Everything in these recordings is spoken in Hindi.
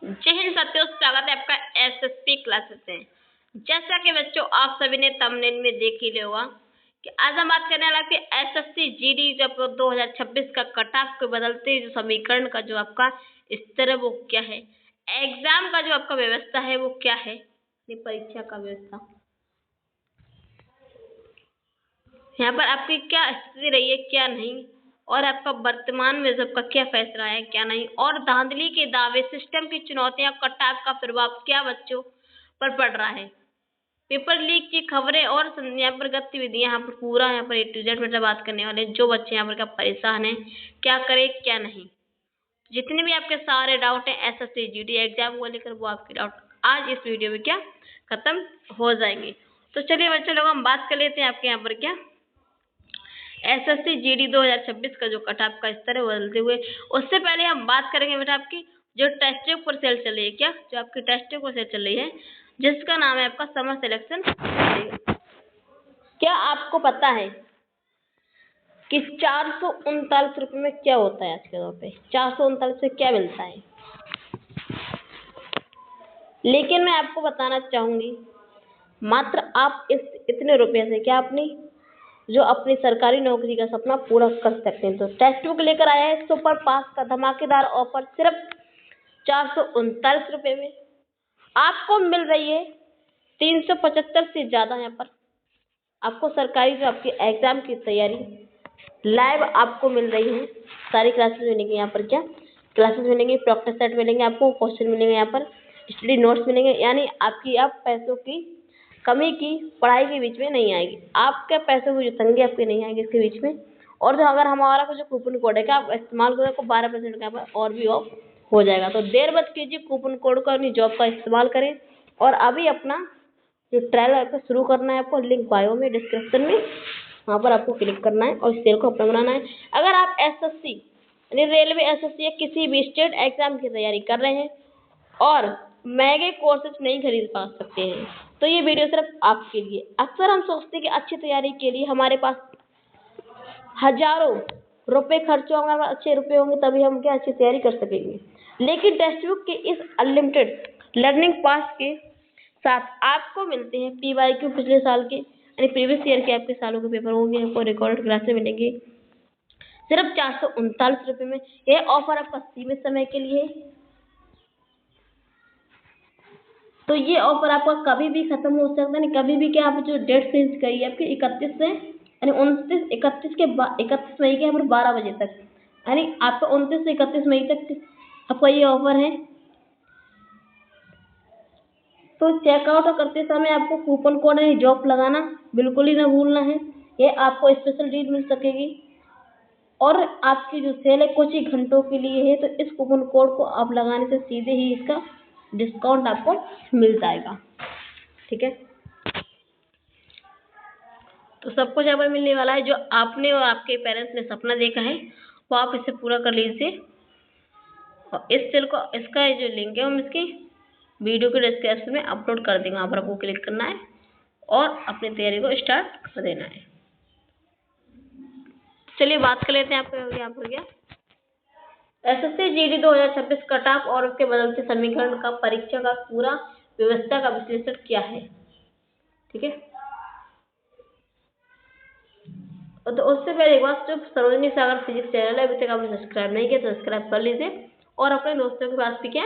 जय हिंद साथियों, स्वागत है आपका एसएससी क्लासेस में। जैसा कि बच्चों आप सभी ने थंबनेल में देख ही लिया होगा कि आज हम बात करने वाले हैं एसएससी जीडी जब 2026 का कट ऑफ के बदलते जो समीकरण का जो आपका स्तर है वो क्या है, एग्जाम का जो आपका व्यवस्था है वो क्या है, परीक्षा का व्यवस्था, यहाँ पर आपकी क्या स्थिति रही है क्या नहीं, और आपका वर्तमान में सबका क्या फैसला है क्या नहीं, और धांधली के दावे, सिस्टम की चुनौतियां, कट ऑफ का प्रभाव क्या बच्चों पर पड़ रहा है, पेपर लीक की खबरें और यहाँ पर गतिविधियां, यहाँ पर पूरा यहाँ पर ए टू जेड मतलब बात करने वाले जो बच्चे यहाँ पर क्या परेशान है, क्या करे क्या नहीं, जितने भी आपके सारे डाउट है एसएससी जीडी एग्जाम को लेकर वो आपके डाउट आज इस वीडियो में क्या खत्म हो जाएंगे। तो चलिए बच्चों लोग हम बात कर लेते हैं आपके यहाँ पर क्या एसएससी जीडी 2026 का जो कट ऑफ का स्तर है बदलते हुए। उससे पहले हम बात करेंगे बेटा आपकी जो टेस्टिंग पर सेल चल रही है, क्या जो आपकी टेस्टिंग पर सेल चल रही है जिसका नाम है आपका समर सिलेक्शन। क्या आपको पता है कि 439 रुपये में क्या होता है आज के दौर पे, 439 से क्या मिलता है? लेकिन मैं आपको बताना चाहूंगी मात्र आप इस इतने रुपये से क्या अपनी जो अपनी सरकारी नौकरी का सपना पूरा कर सकते हैं। तो टेस्ट बुक लेकर आया है सुपर पास का धमाकेदार ऑफर सिर्फ 439 रुपये में आपको मिल रही है। 375 से ज्यादा यहाँ पर आपको सरकारी जो आपकी एग्जाम की तैयारी लाइव आपको मिल रही है। सारी क्लासेस मिलेंगी यहाँ पर, क्या क्लासेस मिलेंगी, प्रैक्टिस सेट मिलेंगे, आपको क्वेश्चन मिलेंगे, यहाँ पर स्टडी नोट्स मिलेंगे, यानी आपकी आप पैसों की कमी की पढ़ाई के बीच में नहीं आएगी, आपके पैसों की जो तंगी आपके नहीं आएगी इसके बीच में। और जो अगर हमारा जो कूपन कोड है क्या आप इस्तेमाल करें तो 12% का और भी ऑफ हो जाएगा। तो देर मत कीजिए, कूपन कोड का अपनी जॉब का इस्तेमाल करें और अभी अपना जो ट्रायल आपको शुरू करना है, आपको लिंक बायो में डिस्क्रिप्शन में वहाँ पर आपको क्लिक करना है और इस सेल को अपना बनाना है। अगर आप एसएससी यानी रेलवे एसएससी या किसी भी स्टेट एग्जाम की तैयारी कर रहे हैं और महंगे कोर्सेज नहीं खरीद पा सकते हैं तो ये वीडियो सिर्फ आपके लिए। अक्सर हम सोचते हैं कि अच्छी तैयारी के लिए हमारे पास हजारों रुपए खर्च होंगे, हमारे अच्छे रुपए होंगे तभी हम क्या अच्छी तैयारी कर सकेंगे। लेकिन टेक्स्ट बुक के इस अनलिमिटेड लर्निंग पास के साथ आपको मिलते हैं पीवाईक्यू पिछले साल के यानी प्रीवियस ईयर के आपके सालों के पेपर होंगे, आपको रिकॉर्डेड क्लासेस मिलेंगी सिर्फ 439 रुपये में। यह ऑफर आपका सीमित समय के लिए है, तो ये ऑफर आपका कभी भी खत्म हो सकता है। कभी भी क्या आप जो डेट फिक्स करी है आपकी 31 से यानी 31 मई के यहाँ पर 12 बजे तक, यानी आपका 29 से 31 मई तक आपका ये ऑफर है। तो चेकआउट करते समय आपको कूपन कोड यानी जॉब लगाना बिल्कुल ही ना भूलना है, ये आपको स्पेशल डील मिल सकेगी और आपकी जो सेल है कुछ ही घंटों के लिए है। तो इस कूपन कोड को आप लगाने से सीधे ही इसका डिस्काउंट आपको मिल जाएगा, ठीक है। तो सब कुछ यहाँ पर मिलने वाला है, जो आपने और आपके पेरेंट्स ने सपना देखा है वो आप इसे पूरा कर लीजिए। और इस सेल को इसका जो लिंक है हम इसकी वीडियो के डिस्क्रिप्शन में अपलोड कर देंगे, वहाँ पर आपको क्लिक करना है और अपनी तैयारी को स्टार्ट कर देना है। चलिए बात कर लेते हैं आपको यहाँ पर क्या एसएससी जीडी 2026 कट ऑफ और उसके बदलते समीकरण का परीक्षा का पूरा व्यवस्था का विश्लेषण क्या है, ठीक है। तो उससे पहले एक बात, जो सरोजनी सागर फिजिक्स चैनल है अभी तक आपने सब्सक्राइब नहीं किया तो सब्सक्राइब कर लीजिए और अपने दोस्तों के पास भी क्या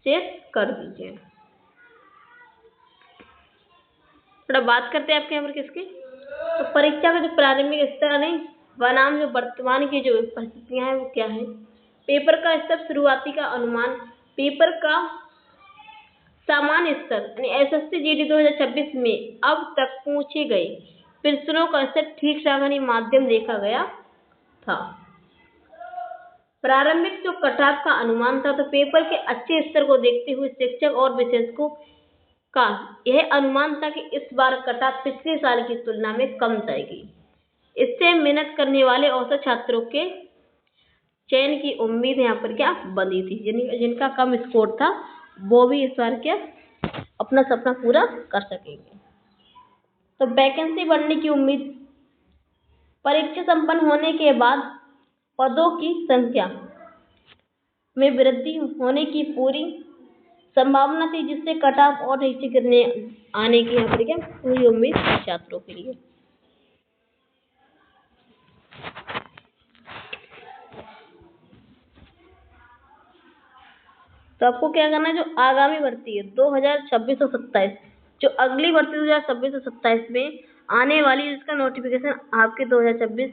शेयर कर दीजिए। थोड़ा बात करते हैं आपके यहाँ पर किसकी, तो परीक्षा का जो प्रारंभिक स्तर नहीं बनाम जो वर्तमान की जो परिस्थितियां हैं वो क्या है। पेपर का स्तर शुरुआती का अनुमान, पेपर का सामान्य स्तर यानी एसएससी जीडी 2026 में अब तक पूछे गए प्रश्नों का स्तर ठीक ठाक माध्यम देखा गया था। प्रारंभिक जो कट ऑफ का अनुमान था, तो पेपर के अच्छे स्तर को देखते हुए शिक्षक और विशेषज्ञों का यह अनुमान था कि इस बार कट ऑफ पिछले साल की तुलना में कम जाएगी। इससे मेहनत करने वाले औसत छात्रों के चयन की उम्मीद यहाँ पर क्या बनी थी, जिनका कम स्कोर था वो भी इस बार क्या अपना सपना पूरा कर सकेंगे। तो वैकेंसी बढ़ने की उम्मीद, परीक्षा संपन्न होने के बाद पदों की संख्या में वृद्धि होने की पूरी संभावना थी, जिससे कट ऑफ और नीचे गिरने आने की यहाँ पर क्या पूरी उम्मीद थी छात्रों के लिए। तो आपको क्या करना है, जो आगामी भर्ती है 2026 और 27, जो अगली भर्ती 2026 और 27 में आने वाली, इसका नोटिफिकेशन आपके 2026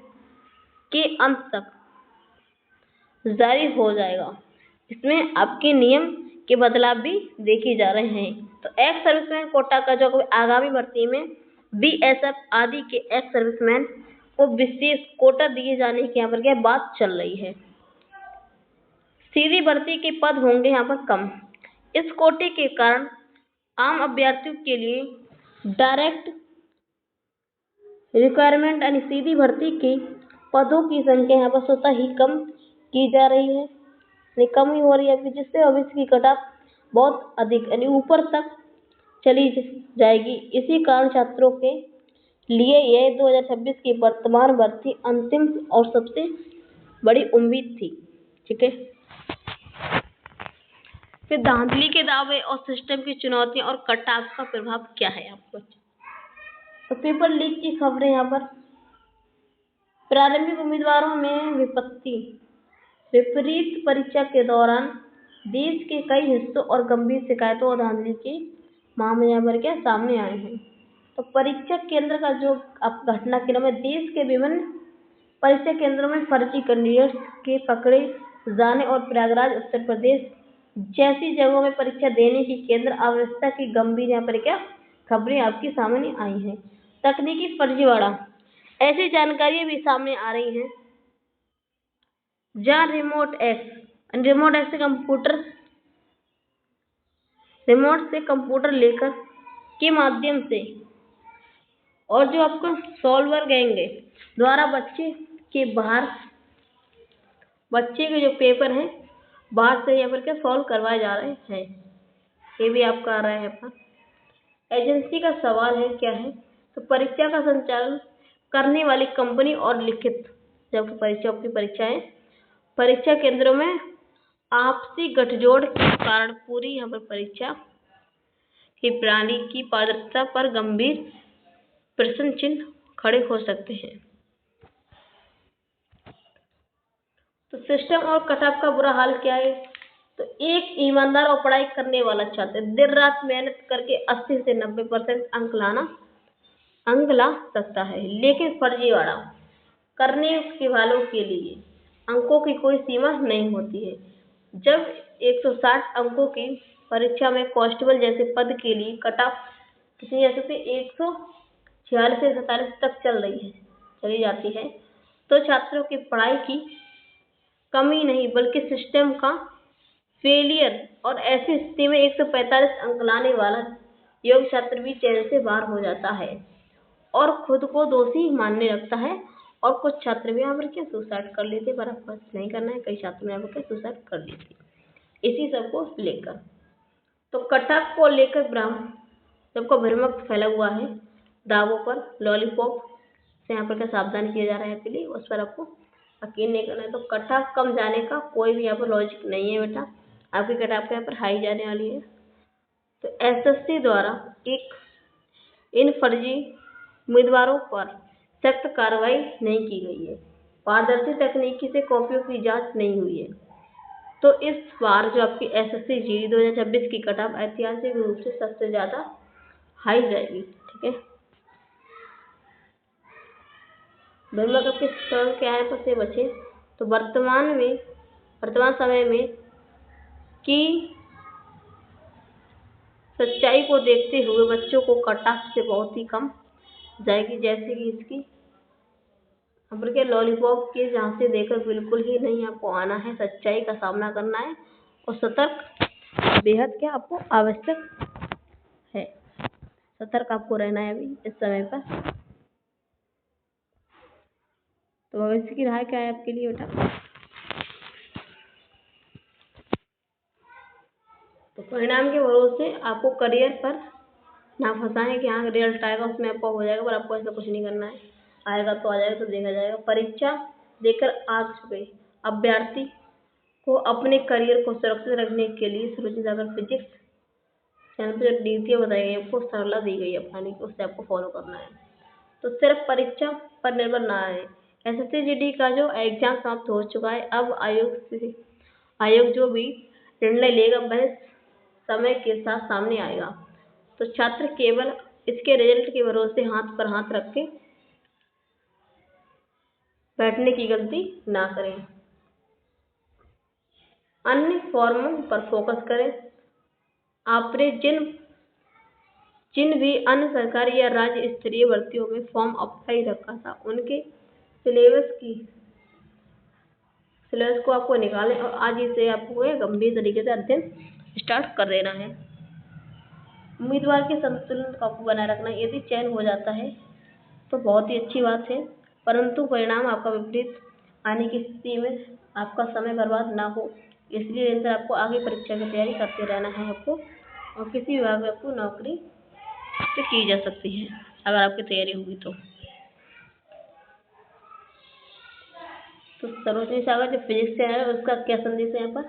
के अंत तक जारी हो जाएगा। इसमें आपके नियम के बदलाव भी देखे जा रहे हैं। तो एक्स सर्विसमैन कोटा का जो आगामी भर्ती में बीएसएफ आदि के एक्स सर्विसमैन को विशेष कोटा दिए जाने की यहाँ पर क्या बात चल रही है। सीधी भर्ती के पद होंगे यहाँ पर कम। इस कोटे के कारण आम अभ्यर्थियों के लिए डायरेक्ट रिक्वायरमेंट यानी सीधी भर्ती के पदों की संख्या यहाँ पर स्वतः ही कम की जा रही है, कम ही हो रही है, जिससे भविष्य की कट ऑफ बहुत अधिक यानी ऊपर तक चली जाएगी। इसी कारण छात्रों के लिए यह 2026 की वर्तमान भर्ती अंतिम और सबसे बड़ी उम्मीद थी। ठीक है, फिर धांधली के दावे और सिस्टम की चुनौतियां और कट ऑफ का प्रभाव क्या है आपको। तो पेपर लीक की खबरें यहाँ पर, प्रारंभिक उम्मीदवारों में विपरीत परीक्षा के दौरान देश के कई हिस्सों और गंभीर शिकायतों और धांधली के मामले यहाँ पर क्या सामने आए हैं। तो परीक्षा केंद्र का जो अब घटनाक्रम है, देश के विभिन्न परीक्षा केंद्रों में फर्जी कैंडिडेट्स के पकड़े जाने और प्रयागराज उत्तर प्रदेश जैसी जगहों में परीक्षा देने की केंद्र अव्यवस्था की गंभीर यहाँ पर क्या खबरें आपके सामने आई हैं। तकनीकी फर्जीवाड़ा, ऐसी जानकारियां भी सामने आ रही हैं जहां रिमोट से कंप्यूटर लेकर के माध्यम से और जो आपका सॉल्वर गैंग द्वारा बच्चे के जो पेपर हैं बाहर से यहाँ पर क्या सॉल्व करवाए जा रहे हैं। ये भी आपका आ रहा है आपका। एजेंसी का सवाल है क्या है, तो परीक्षा का संचालन करने वाली कंपनी और लिखित जब परीक्षाएं परीक्षा केंद्रों में आपसी गठजोड़ के कारण पूरी यहाँ पर परीक्षा की प्रणाली की पारदर्शिता पर गंभीर प्रश्न चिन्ह खड़े हो सकते हैं। तो सिस्टम और कट ऑफ का बुरा हाल क्या है, तो एक ईमानदार और पढ़ाई करने वाला छात्र दिन रात मेहनत करके 80 से 90% अंक ला सकता है, लेकिन फर्जीवाड़ा करने के वालों के लिए अंकों की कोई सीमा नहीं होती है। जब 160 अंकों की परीक्षा में कांस्टेबल जैसे पद के लिए कट ऑफ कितनी जा सकती है, 146 से 47 तक चली जाती है, तो छात्रों की पढ़ाई की कमी नहीं बल्कि सिस्टम का फेलियर, और ऐसी स्थिति में 145 अंक लाने वाला योग्य छात्र भी चयन से बाहर हो जाता है और खुद को दोषी मानने लगता है। और कुछ छात्र भी यहाँ पर क्या सुसाइड कर लेते, पर आपको नहीं करना है। कई छात्र यहाँ पर क्या सुसाइड कर लेते इसी सबको लेकर। तो कट ऑफ को लेकर सबको भ्रमक फैला हुआ है, दावों पर लॉलीपॉप से यहाँ पर क्या सावधान किया जा रहा है, इसलिए उस पर आपको यकीन नहीं करना है। तो कट ऑफ कम जाने का कोई भी यहाँ पर लॉजिक नहीं है बेटा, आपकी कट ऑफ यहाँ पर हाई जाने वाली है। तो एसएससी द्वारा इन फर्जी उम्मीदवारों पर सख्त कार्रवाई नहीं की गई है, पारदर्शी तकनीकी से कॉपियों की जांच नहीं हुई है। तो इस बार जो आपकी एसएससी जीडी 2026 की कट ऑफ ऐतिहासिक रूप से सबसे ज्यादा हाई जाएगी। ठीक है, भ्रमक आपके स्वयं क्या है से बचे। तो वर्तमान समय में की सच्चाई को देखते हुए बच्चों को कट ऑफ से बहुत ही कम जाएगी, जैसे कि इसकी के लॉलीपॉप के झांसे देकर बिल्कुल ही नहीं आपको आना है, सच्चाई का सामना करना है और सतर्क बेहद क्या आपको आवश्यक है, सतर्क आपको रहना है अभी इस समय पर। तो भविष्य की राह क्या है आपके लिए बेटा, तो परिणाम के भरोसे आपको करियर पर ना फंसाएं कि हाँ रिजल्ट आएगा उसमें आपको हो जाएगा, पर आपको ऐसा कुछ नहीं करना है। आएगा तो आ जाएगा, तो देखा जाएगा। परीक्षा देकर आ चुके अभ्यर्थी को अपने करियर को सुरक्षित रखने के लिए सुरक्षित अगर फिजिक्स चैनल पर जो नीतियाँ बताई गई हैं, आपको सरला दी गई है अपनाने की, उससे आपको फॉलो करना है। तो सिर्फ परीक्षा पर निर्भर ना है। एसएससी जीडी का जो एग्जाम समाप्त हो चुका है, अब आयोग जो भी निर्णय लेगा वह समय के साथ सामने आएगा। तो छात्र केवल इसके रिजल्ट के भरोसे हाथ पर हाथ रख के बैठने की गलती ना करें। अन्य फॉर्मों पर फोकस करें। आपने जिन भी अन्य सरकारी या राज्य स्तरीय भर्तियों में फॉर्म अप्लाई रखा था, उनके सिलेबस को आपको निकालें और आज इसे आपको गंभीर तरीके से अध्ययन स्टार्ट कर देना है। उम्मीदवार के संतुलन को आपको बनाए रखना है। यदि चयन हो जाता है तो बहुत ही अच्छी बात है, परंतु परिणाम आपका विपरीत आने की स्थिति में आपका समय बर्बाद ना हो, इसलिए निरंतर आपको आगे परीक्षा की तैयारी करते रहना है आपको, और किसी विभाग में आपको नौकरी की जा सकती है अगर आपकी तैयारी होगी तो। सरोजनी सागर जो फिजिक्स से है उसका क्या संदेश है यहाँ पर?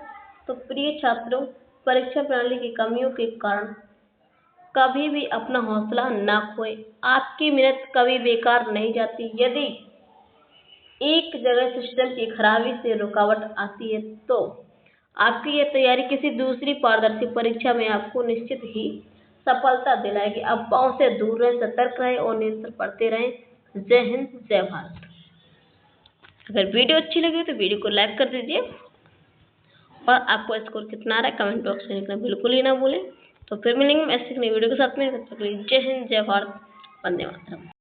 तो प्रिय छात्रों, परीक्षा प्रणाली की कमियों के कारण कभी भी अपना हौसला ना खोएं। आपकी मेहनत कभी बेकार नहीं जाती। यदि एक जगह सिस्टम की खराबी से रुकावट आती है तो आपकी यह तैयारी किसी दूसरी पारदर्शी परीक्षा में आपको निश्चित ही सफलता दिलाएगी। अफवाहों से दूर रहें, सतर्क रहें और निरंतर पढ़ते रहें। जय हिंद, जय भारत। अगर वीडियो अच्छी लगी तो वीडियो को लाइक कर दीजिए और आपको स्कोर कितना आ रहा है कमेंट बॉक्स में लिखना बिल्कुल ही ना भूलें। तो फिर मिलेंगे ऐसे नई वीडियो के साथ में। तब तक के लिए जय हिंद, जय भारत, वंदे मातरम।